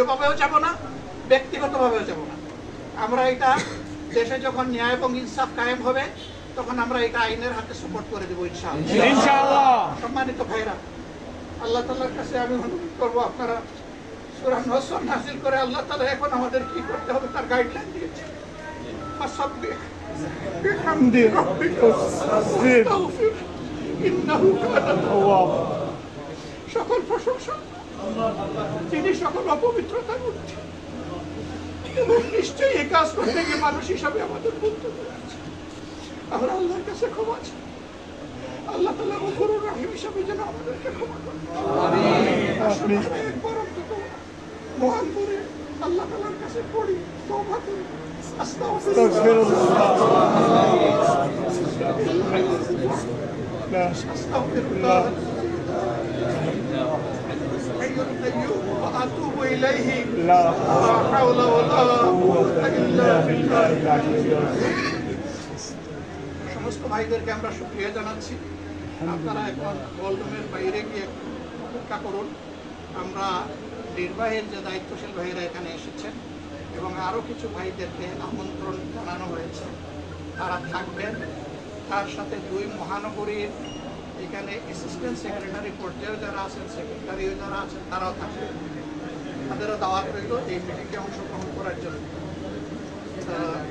ভাবেও যাব না, ব্যক্তিগতভাবেও যাব না। আমরা এটা দেশে যখন ন্যায় এবং ইনসাফ কায়েম হবে তখন আমরা এটা আইনের হাতে সাপোর্ট করে দেবো ইনশাআল্লাহ। সম্মানিত ভাইরা, আল্লাহ তাআলার কাছে আমি অনুরোধ করবো, আপনারা সূরা নসর নাযিল করে আল্লাহ তাআলা এখন আমাদের কি করতে হবে তার গাইডলাইন দিয়েছে। ফাসাব্বিহ বিহামদি রাব্বিকা ওয়াস্তাগফির ইন্নাহু কানা তাওয়াব। সকল প্রশংসা তিনি সকল অপবিত্রতার ঊর্ধ্বে, এবং নিশ্চয়ই এই কাজ করতে গিয়ে মানুষ হিসাবে আমাদের বলতে আছে। আমরা আল্লাহর কাছে ক্ষমা চাই, আল্লাহ তাআলা গফুরুর রহিম হিসাবে যেন আমাদেরকে ক্ষমা করেন। একবার অন্তত মহান করে আল্লাহ তাআলার কাছে পড়ি, তওবা করি, আস্তাগফিরুল্লাহ وأتوب إليه لا حول ولا قوة إلا بالله العلي العظيم। সমস্ত ভাইদেরকে আমরা শুকরিয়া জানাচ্ছি। আপনারা এখন হলরুমের বাইরে গিয়ে অপেক্ষা করুন। আমরা নির্বাহের যে দায়িত্বশীল ভাইরা এখানে এসেছেন এবং আরও কিছু ভাইদেরকে আমন্ত্রণ জানানো হয়েছে, তারা থাকবেন। তার সাথে 2 মহানগরীর এখানে অ্যাসিস্ট্যান্ট সেক্রেটারি পর্যায়ে যারা আছেন, সেক্রেটারিও যারা আছেন, তারাও থাকবেন। তাদেরও দাওয়াত রইল এই মিটিংয়ে অংশগ্রহণ করার জন্য।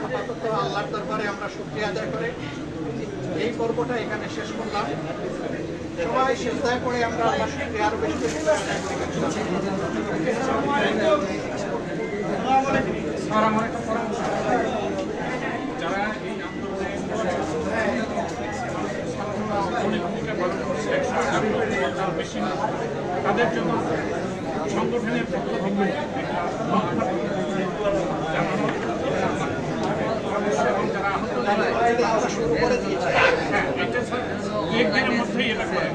আপাতত আল্লাহর দরবারে আমরা শুকরিয়া আদায় করে এই পর্বটা এখানে শেষ করলাম। সবাই সিজদায় পড়ে আমরা আল্লাহ শুকরিয়া আরো বেশি বেশি আদায় করি। যারা এই তাদের জন্য সংগঠনের পক্ষ থেকে যারা শুরু করে দিয়েছে, একদিনের মধ্যেই এটা করে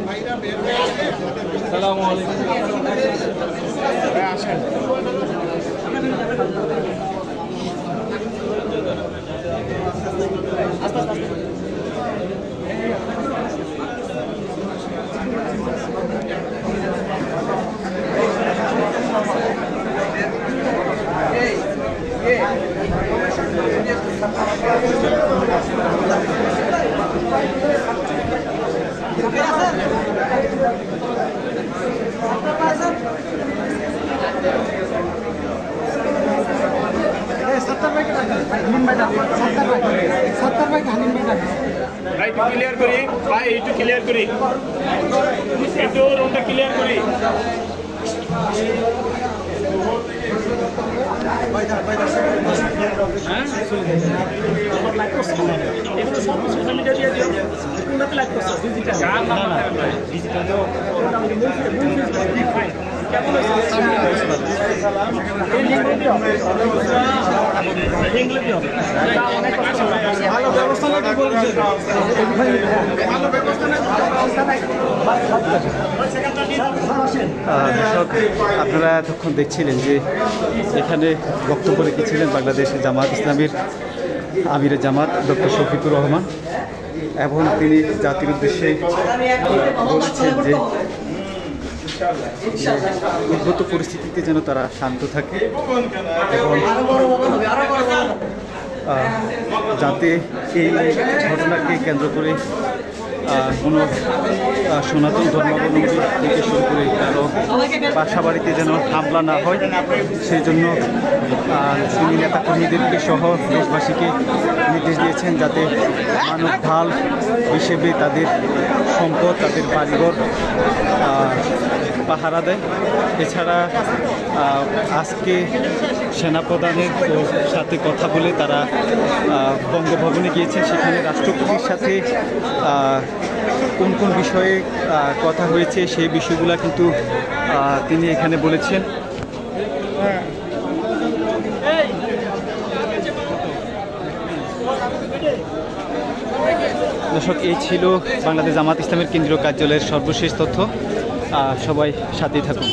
ভাইরা বের হয়ে আসসালামু আলাইকুম আসেন। ক্লিয়ার করি ভাই, একটু ক্লিয়ার করি, একটু রুমটা ক্লিয়ার করি। ভালো ব্যবস্থা নাকি বলছে, ভালো ব্যবস্থা নাকি। দর্শক, আপনারা এতক্ষণ দেখছিলেন যে এখানে বক্তব্য রেখেছিলেন বাংলাদেশের জামাত ইসলামীর আমিরে জামাত ডক্টর শফিকুর রহমান, এবং তিনি জাতির উদ্দেশ্যে বলেছেন যে উদ্ভূত পরিস্থিতিতে যেন তারা শান্ত থাকে এবং যাতে এই ঘটনাকে কেন্দ্র করে কোনো সনাতন ধর্মাবলম্বী থেকে শুরু করে কারো বাসা বাড়িতে যেন হামলা না হয়, সেই জন্য তিনি নেতাকর্মীদেরকে সহ দেশবাসীকে নির্দেশ দিয়েছেন যাতে মানব ঢাল হিসেবে তাদের সম্পদ, তাদের বাড়িঘর পাহারা দেয়। এছাড়া আজকে সেনাপ্রধানের সাথে কথা বলে তারা বঙ্গভবনে গিয়েছেন, সেখানে রাষ্ট্রপতির সাথে কোন কোন বিষয়ে কথা হয়েছে সেই বিষয়গুলো কিন্তু তিনি এখানে বলেছেন। দর্শক, এই ছিল বাংলাদেশ জামাত ইসলামের কেন্দ্রীয় কার্যালয়ের সর্বশেষ তথ্য। সবাই সাথেই থাকুন।